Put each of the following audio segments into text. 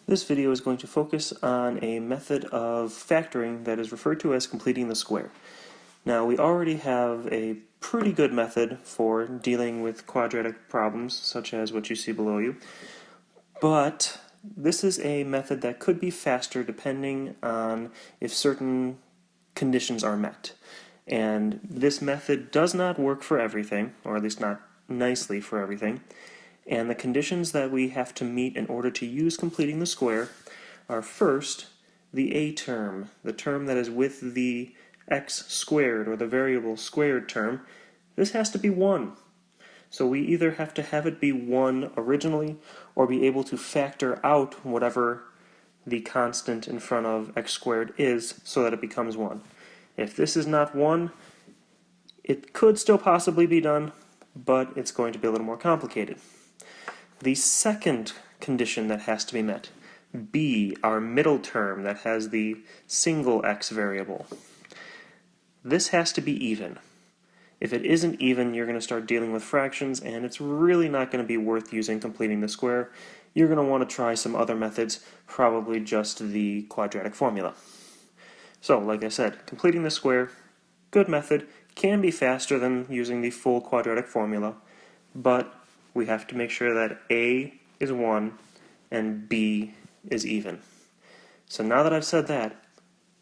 This video is going to focus on a method of factoring that is referred to as completing the square. Now, we already have a pretty good method for dealing with quadratic problems, such as what you see below you, but this is a method that could be faster depending on if certain conditions are met. And this method does not work for everything, or at least not nicely for everything. And the conditions that we have to meet in order to use completing the square are first, the a term, the term that is with the x squared, or the variable squared term. This has to be 1. So we either have to have it be 1 originally, or be able to factor out whatever the constant in front of x squared is so that it becomes 1. If this is not 1, it could still possibly be done, but it's going to be a little more complicated. The second condition that has to be met, b, our middle term that has the single x variable. This has to be even. If it isn't even, you're going to start dealing with fractions, and it's really not going to be worth using completing the square. You're going to want to try some other methods, probably just the quadratic formula. So, like I said, completing the square, good method, can be faster than using the full quadratic formula, but we have to make sure that a is 1 and b is even. So now that I've said that,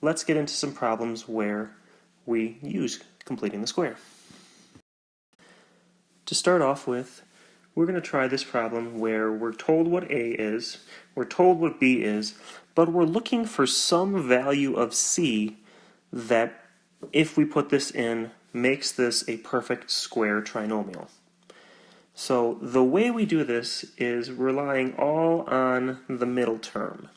let's get into some problems where we use completing the square. To start off with, we're going to try this problem where we're told what a is, we're told what b is, but we're looking for some value of c that, if we put this in, makes this a perfect square trinomial. So the way we do this is relying all on the middle term.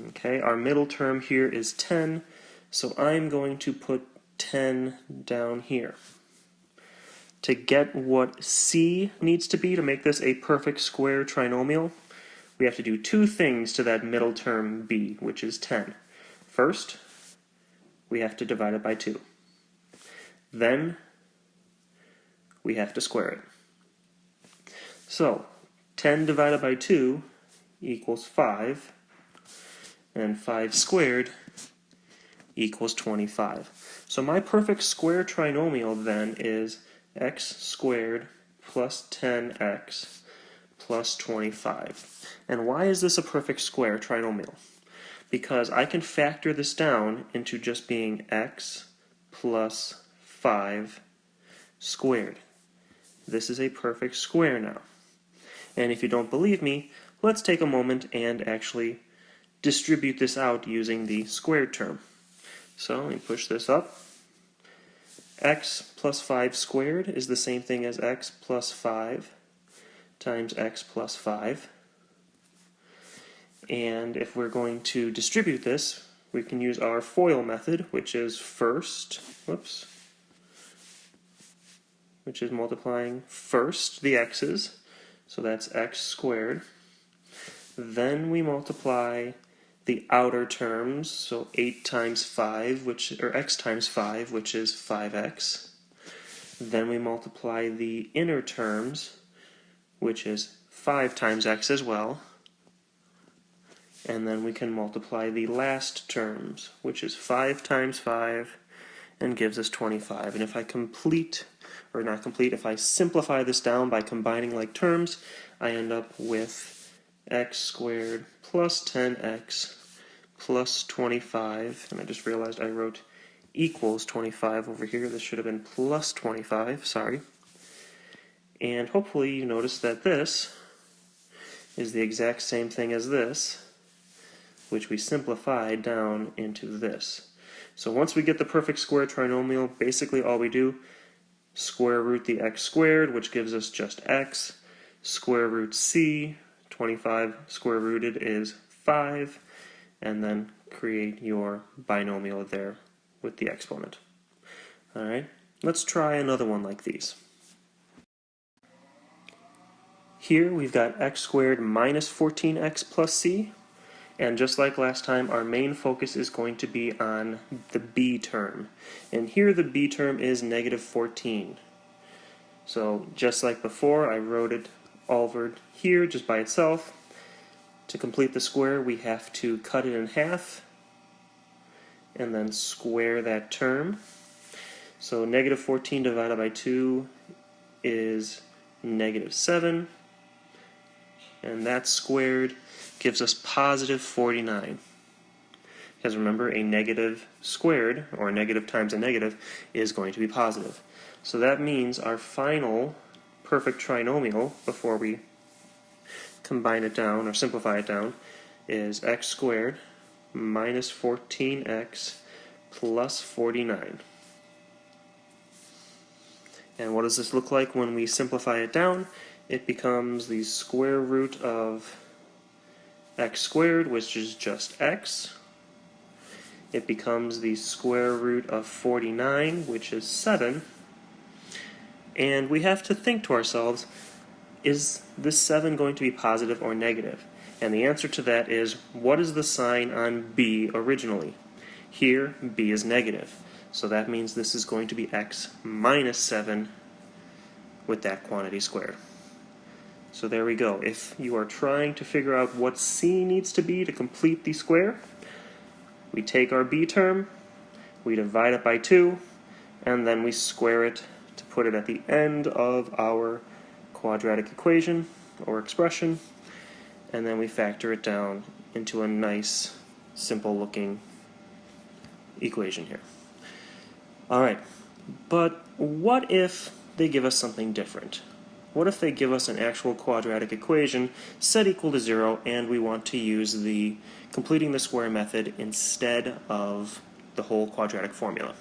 Okay, our middle term here is 10, so I'm going to put 10 down here. To get what c needs to be to make this a perfect square trinomial, we have to do two things to that middle term b, which is 10. First, we have to divide it by 2. Then, we have to square it. So, 10 divided by 2 equals 5, and 5 squared equals 25. So my perfect square trinomial then is x squared plus 10x plus 25. And why is this a perfect square trinomial? Because I can factor this down into just being x plus 5 squared. This is a perfect square now. And if you don't believe me, let's take a moment and actually distribute this out using the squared term. So let me push this up. X plus 5 squared is the same thing as x plus 5 times x plus 5. And if we're going to distribute this, we can use our FOIL method, which is multiplying first the x's. So that's x squared. Then we multiply the outer terms, so 8 times 5, x times 5, which is 5x. Then we multiply the inner terms, which is 5 times x as well. And then we can multiply the last terms, which is 5 times 5, and gives us 25. And if I if I simplify this down by combining like terms, I end up with x squared plus 10x plus 25, and I just realized I wrote equals 25 over here. This should have been plus 25, sorry. And hopefully you notice that this is the exact same thing as this, which we simplified down into this. So once we get the perfect square trinomial, basically all we do, square root the x squared, which gives us just x, square root c, 25 square rooted is 5, and then create your binomial there with the exponent. Alright, let's try another one like these. Here we've got x squared minus 14x plus c. And just like last time, our main focus is going to be on the b term. And here the b term is negative 14. So just like before, I wrote it over here just by itself. To complete the square, we have to cut it in half and then square that term. So negative 14 divided by 2 is negative 7, and that squared gives us positive 49. Because remember, a negative squared, or a negative times a negative, is going to be positive. So that means our final perfect trinomial, before we combine it down or simplify it down, is x squared minus 14x plus 49. And what does this look like when we simplify it down? It becomes the square root of x squared, which is just x. It becomes the square root of 49, which is 7. And we have to think to ourselves, is this 7 going to be positive or negative? And the answer to that is, what is the sign on b originally? Here, b is negative. So that means this is going to be x minus 7 with that quantity squared. So there we go. If you are trying to figure out what c needs to be to complete the square, we take our b term, we divide it by 2, and then we square it to put it at the end of our quadratic equation or expression, and then we factor it down into a nice, simple looking equation here. Alright, but what if they give us something different? What if they give us an actual quadratic equation set equal to 0 and we want to use the completing the square method instead of the whole quadratic formula?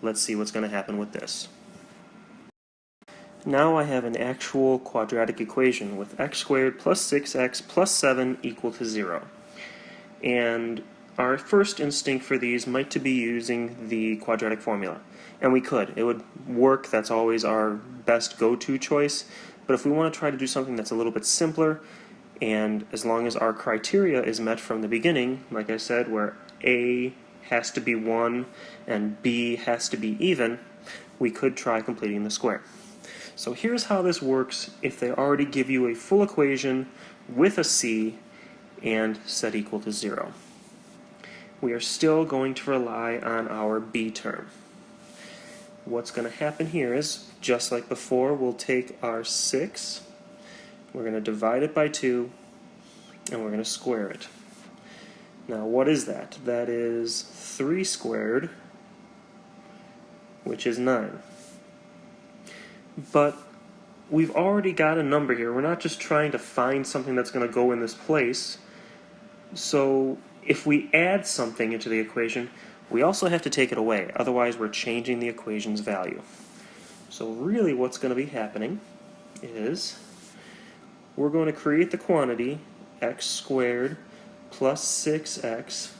Let's see what's going to happen with this. Now I have an actual quadratic equation with x squared plus 6x plus 7 equal to 0. And our first instinct for these might to be using the quadratic formula. And we could. It would work. That's always our best go-to choice. But if we want to try to do something that's a little bit simpler, and as long as our criteria is met from the beginning, like I said, where a has to be 1 and b has to be even, we could try completing the square. So here's how this works if they already give you a full equation with a c and set equal to 0. We are still going to rely on our b term. What's going to happen here is, just like before, we'll take our 6, we're going to divide it by 2, and we're going to square it. Now what is that? That is 3 squared, which is 9. But we've already got a number here. We're not just trying to find something that's going to go in this place. So if we add something into the equation, we also have to take it away. Otherwise, we're changing the equation's value. So really what's going to be happening is we're going to create the quantity x squared plus 6x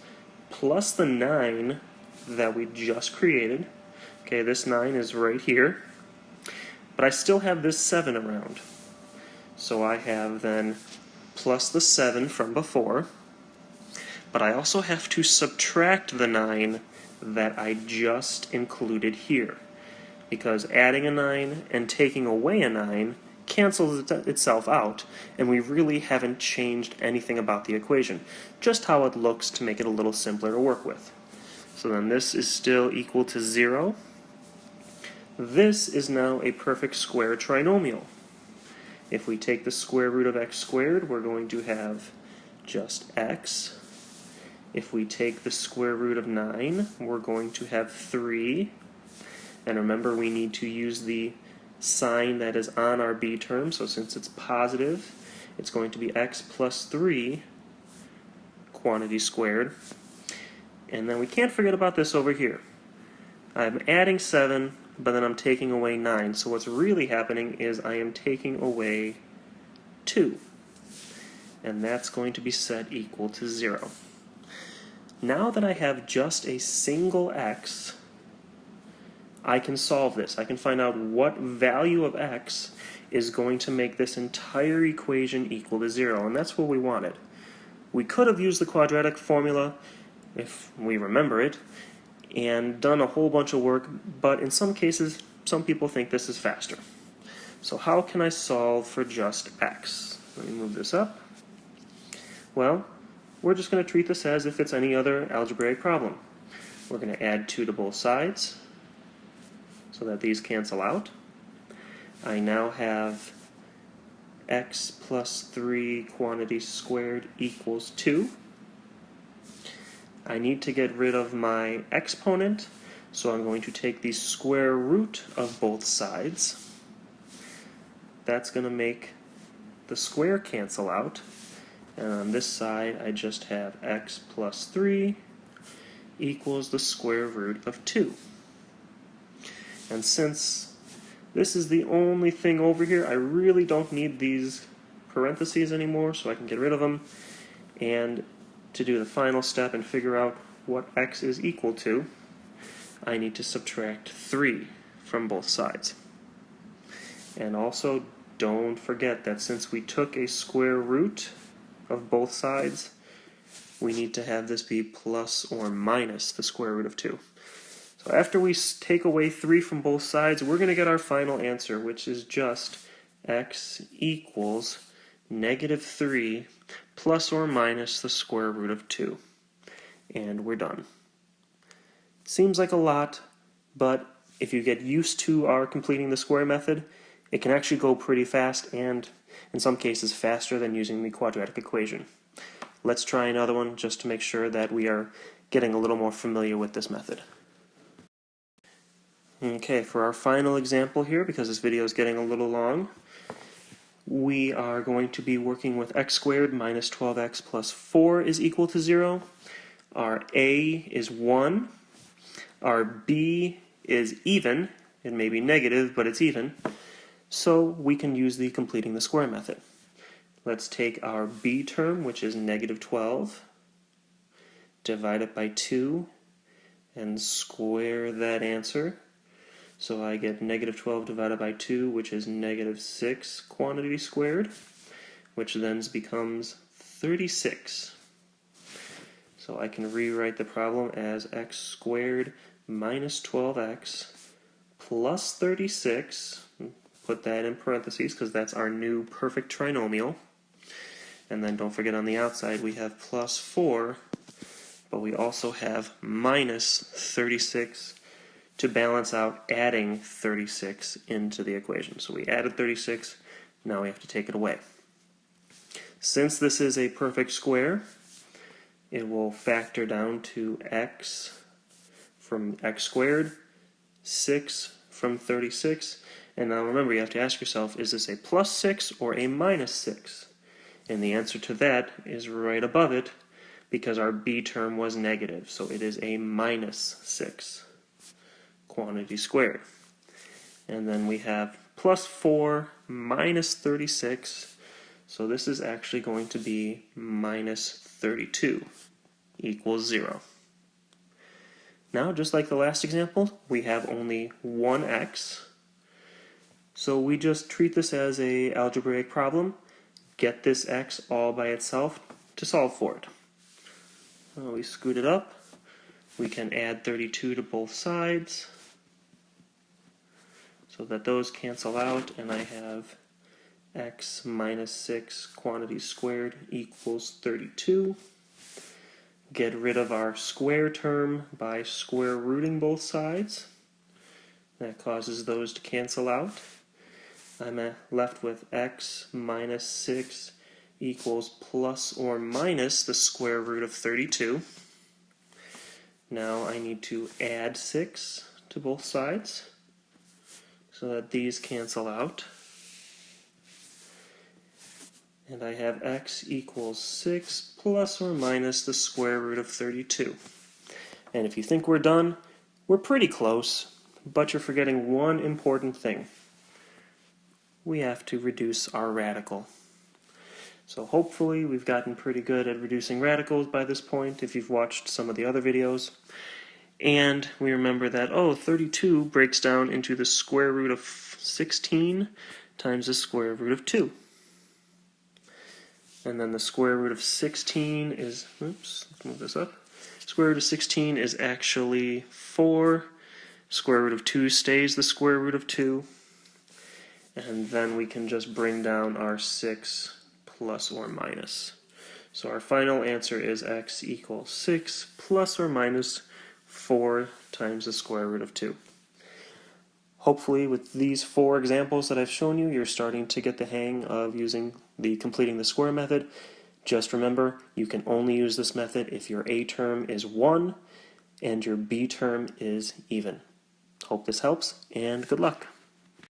plus the 9 that we just created. Okay, this 9 is right here. But I still have this 7 around. So I have then plus the 7 from before. But I also have to subtract the 9 that I just included here. Because adding a 9 and taking away a 9 cancels itself out, and we really haven't changed anything about the equation. Just how it looks to make it a little simpler to work with. So then this is still equal to 0. This is now a perfect square trinomial. If we take the square root of x squared, we're going to have just x. If we take the square root of 9, we're going to have 3. And remember, we need to use the sign that is on our b term, so since it's positive, it's going to be x plus 3 quantity squared. And then we can't forget about this over here. I'm adding 7, but then I'm taking away 9. So what's really happening is I am taking away 2. And that's going to be set equal to 0. Now that I have just a single x, I can solve this. I can find out what value of x is going to make this entire equation equal to 0. And that's what we wanted. We could have used the quadratic formula, if we remember it, and done a whole bunch of work, but in some cases, some people think this is faster. So how can I solve for just x? Let me move this up. Well, we're just going to treat this as if it's any other algebraic problem. We're going to add 2 to both sides so that these cancel out. I now have x plus 3 quantity squared equals 2. I need to get rid of my exponent, so I'm going to take the square root of both sides. That's going to make the square cancel out. And on this side, I just have x plus 3 equals the square root of 2. And since this is the only thing over here, I really don't need these parentheses anymore, so I can get rid of them. And to do the final step and figure out what x is equal to, I need to subtract 3 from both sides. And also, don't forget that since we took a square root of both sides, we need to have this be plus or minus the square root of 2. So after we take away 3 from both sides, we're going to get our final answer, which is just x equals negative 3 plus or minus the square root of 2. And we're done. Seems like a lot, but if you get used to our completing the square method, it can actually go pretty fast, and in some cases faster than using the quadratic equation. Let's try another one just to make sure that we are getting a little more familiar with this method. Okay, for our final example here, because this video is getting a little long, we are going to be working with x squared minus 12x plus 4 is equal to 0. Our a is 1. Our b is even. It may be negative, but it's even. So we can use the completing the square method. Let's take our b term, which is negative 12, divide it by 2, and square that answer. So I get negative 12 divided by 2, which is negative 6 quantity squared, which then becomes 36. So I can rewrite the problem as x squared minus 12x plus 36, put that in parentheses because that's our new perfect trinomial. And then don't forget on the outside we have plus 4, but we also have minus 36 to balance out adding 36 into the equation. So we added 36, now we have to take it away. Since this is a perfect square, it will factor down to x from x squared, 6 from 36, and now remember you have to ask yourself, is this a plus 6 or a minus 6? And the answer to that is right above it, because our b term was negative, so it is a minus 6 quantity squared. And then we have plus 4 minus 36, so this is actually going to be minus 32 equals 0. Now, just like the last example, we have only one x, so we just treat this as a algebraic problem, get this x all by itself to solve for it. Well, we scoot it up, we can add 32 to both sides, so that those cancel out, and I have x minus 6 quantity squared equals 32. Get rid of our square term by square rooting both sides. That causes those to cancel out. I'm left with x minus 6 equals plus or minus the square root of 32. Now I need to add 6 to both sides so that these cancel out. And I have x equals 6 plus or minus the square root of 32. And if you think we're done, we're pretty close, but you're forgetting one important thing. We have to reduce our radical. So hopefully we've gotten pretty good at reducing radicals by this point if you've watched some of the other videos. And we remember that, 32 breaks down into the square root of 16 times the square root of 2. And then the square root of 16 is, oops, move this up. Square root of 16 is actually 4. Square root of 2 stays the square root of 2. And then we can just bring down our 6 plus or minus. So our final answer is x equals 6 plus or minus 4 times the square root of 2. Hopefully with these 4 examples that I've shown you, you're starting to get the hang of using the completing the square method. Just remember, you can only use this method if your a term is 1 and your b term is even. Hope this helps, and good luck.